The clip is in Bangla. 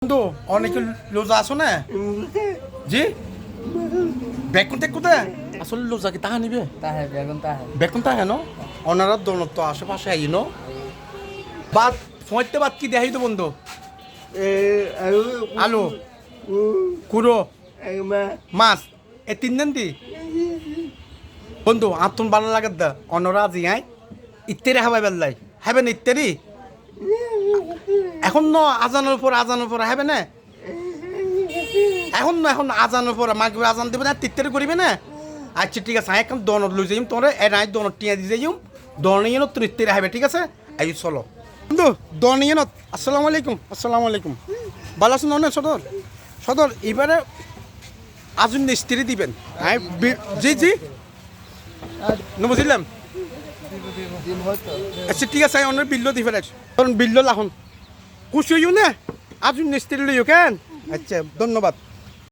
বন্ধু অনেক লোজা আছো না জি বেকুন তে কোথায় আসলে লোজা কি তাহা নিবে বেকুন তাহে ন ওনারা দৌলত তো আশেপাশে আই ন বাদ ফোঁতে বাদ কি দেখাই তো বন্ধু আলু কুড়ো মাছ এ তিন দিন দি বন্ধু আতুন ভালো লাগে দা অনরা আজি আই ইত্তেরে হাবাই বেল্লাই হ্যাবেন ইত্তেরি এখন ন আজানোর পর হবে না এখন আজানোর পর মাগবে আজান দেবে না তিত্তেরে করিবে না আচ্ছা ঠিক আছে এখন দনত লই যাইম তোরে এ নাই দনত টিয়া দি যাইম দনিয়ে ন তিত্তেরে হবে ঠিক আছে আই চলো বন্ধু দনিয়ে ন আসসালামু আলাইকুম ভালো আছেন না সদর এবারে আজুন মিস্ত্রি দিবেন জি জি বুঝলাম আচ্ছা ঠিক আছে অনেক বিল্লো দি ফেলেছ কারণ বিল্লো লাখন খুশি হইও না আজুন মিস্ত্রি লইও কেন আচ্ছা ধন্যবাদ